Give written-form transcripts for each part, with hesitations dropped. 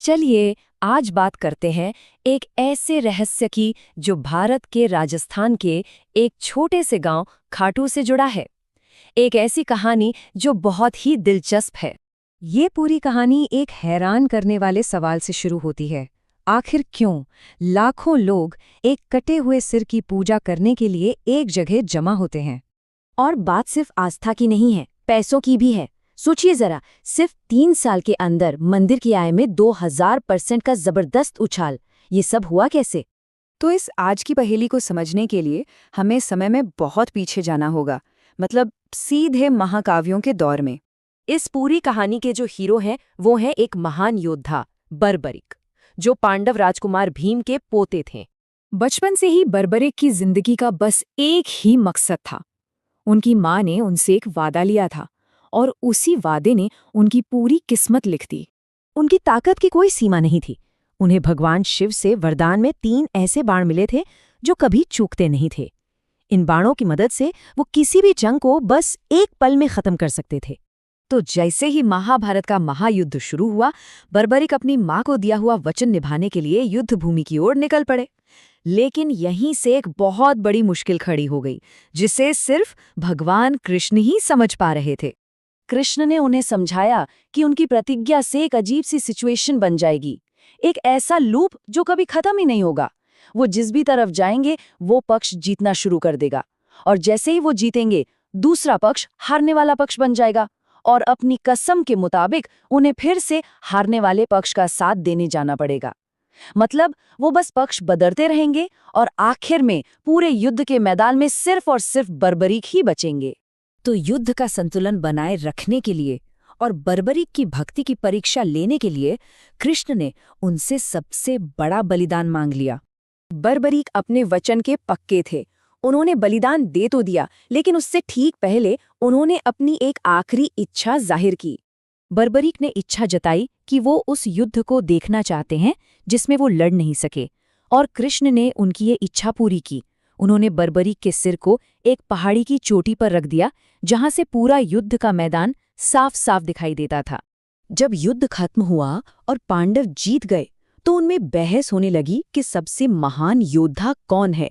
चलिए आज बात करते हैं एक ऐसे रहस्य की जो भारत के राजस्थान के एक छोटे से गांव खाटू से जुड़ा है। एक ऐसी कहानी जो बहुत ही दिलचस्प है। ये पूरी कहानी एक हैरान करने वाले सवाल से शुरू होती है। आखिर क्यों लाखों लोग एक कटे हुए सिर की पूजा करने के लिए एक जगह जमा होते हैं? और बात सिर्फ आस्था की नहीं है, पैसों की भी है। सोचिए जरा, सिर्फ 3 साल के अंदर मंदिर की आय में 2000% का जबरदस्त उछाल। ये सब हुआ कैसे? तो इस आज की पहेली को समझने के लिए हमें समय में बहुत पीछे जाना होगा, मतलब सीधे महाकाव्यों के दौर में। इस पूरी कहानी के जो हीरो हैं वो हैं एक महान योद्धा बर्बरिक, जो पांडव राजकुमार भीम के पोते थे। बचपन से ही बर्बरिक की जिंदगी का बस एक ही मकसद था। उनकी माँ ने उनसे एक वादा लिया था और उसी वादे ने उनकी पूरी किस्मत लिख दी। उनकी ताकत की कोई सीमा नहीं थी। उन्हें भगवान शिव से वरदान में 3 ऐसे बाण मिले थे जो कभी चूकते नहीं थे। इन बाणों की मदद से वो किसी भी जंग को बस एक पल में खत्म कर सकते थे। तो जैसे ही महाभारत का महायुद्ध शुरू हुआ, बर्बरिक अपनी माँ को दिया हुआ वचन निभाने के लिए युद्ध भूमि की ओर निकल पड़े। लेकिन यहीं से एक बहुत बड़ी मुश्किल खड़ी हो गई, जिसे सिर्फ भगवान कृष्ण ही समझ पा रहे थे। कृष्ण ने उन्हें समझाया कि उनकी प्रतिज्ञा से एक अजीब सी सिचुएशन बन जाएगी, एक ऐसा लूप जो कभी खत्म ही नहीं होगा। वो जिस भी तरफ जाएंगे वो पक्ष जीतना शुरू कर देगा, और जैसे ही वो जीतेंगे दूसरा पक्ष हारने वाला पक्ष बन जाएगा, और अपनी कसम के मुताबिक उन्हें फिर से हारने वाले पक्ष का साथ देने जाना पड़ेगा। मतलब वो बस पक्ष बदलते रहेंगे और आखिर में पूरे युद्ध के मैदान में सिर्फ और सिर्फ बर्बरिक ही बचेंगे। तो युद्ध का संतुलन बनाए रखने के लिए और बर्बरिक की भक्ति की परीक्षा लेने के लिए कृष्ण ने उनसे सबसे बड़ा बलिदान मांग लिया। बर्बरिक अपने वचन के पक्के थे। उन्होंने बलिदान दे तो दिया, लेकिन उससे ठीक पहले उन्होंने अपनी एक आखिरी इच्छा जाहिर की। बर्बरिक ने इच्छा जताई कि वो उस युद्ध को देखना चाहते हैं जिसमें वो लड़ नहीं सके, और कृष्ण ने उनकी ये इच्छा पूरी की। उन्होंने बर्बरिक के सिर को एक पहाड़ी की चोटी पर रख दिया, जहां से पूरा युद्ध का मैदान साफ साफ दिखाई देता था। जब युद्ध खत्म हुआ और पांडव जीत गए, तो उनमें बहस होने लगी कि सबसे महान योद्धा कौन है।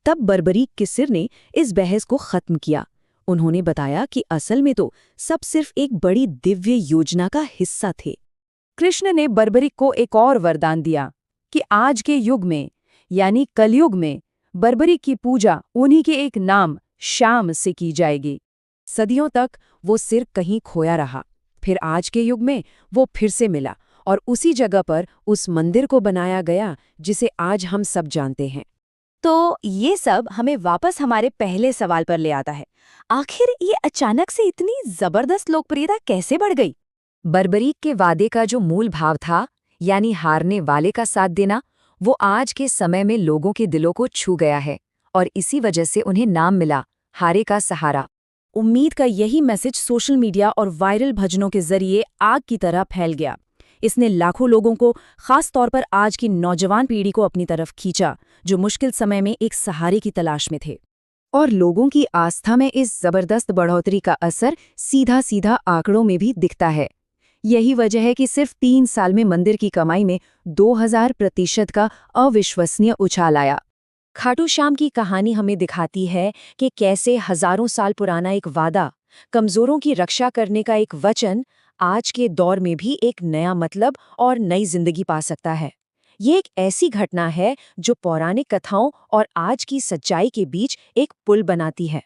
तब बर्बरिक के सिर ने इस बहस को खत्म किया। उन्होंने बताया कि असल में तो सब सिर्फ एक बड़ी दिव्य योजना का हिस्सा थे। कृष्ण ने बर्बरिक को एक और वरदान दिया कि आज के युग में, यानी कलयुग में, बर्बरिक की पूजा उन्हीं के एक नाम श्याम से की जाएगी। सदियों तक वो सिर कहीं खोया रहा, फिर आज के युग में वो फिर से मिला, और उसी जगह पर उस मंदिर को बनाया गया जिसे आज हम सब जानते हैं। तो ये सब हमें वापस हमारे पहले सवाल पर ले आता है। आखिर ये अचानक से इतनी जबरदस्त लोकप्रियता कैसे बढ़ गई? बर्बरिक के वादे का जो मूल भाव था, यानी हारने वाले का साथ देना, वो आज के समय में लोगों के दिलों को छू गया है, और इसी वजह से उन्हें नाम मिला हारे का सहारा। उम्मीद का यही मैसेज सोशल मीडिया और वायरल भजनों के जरिए आग की तरह फैल गया। इसने लाखों लोगों को, खास तौर पर आज की नौजवान पीढ़ी को, अपनी तरफ खींचा, जो मुश्किल समय में एक सहारे की तलाश में थे। और लोगों की आस्था में इस जबरदस्त बढ़ोतरी का असर सीधा सीधा आंकड़ों में भी दिखता है। यही वजह है कि सिर्फ 3 साल में मंदिर की कमाई में 2000% का अविश्वसनीय उछाल आया। खाटू श्याम की कहानी हमें दिखाती है कि कैसे हजारों साल पुराना एक वादा, कमजोरों की रक्षा करने का एक वचन, आज के दौर में भी एक नया मतलब और नई जिंदगी पा सकता है। ये एक ऐसी घटना है जो पौराणिक कथाओं और आज की सच्चाई के बीच एक पुल बनाती है।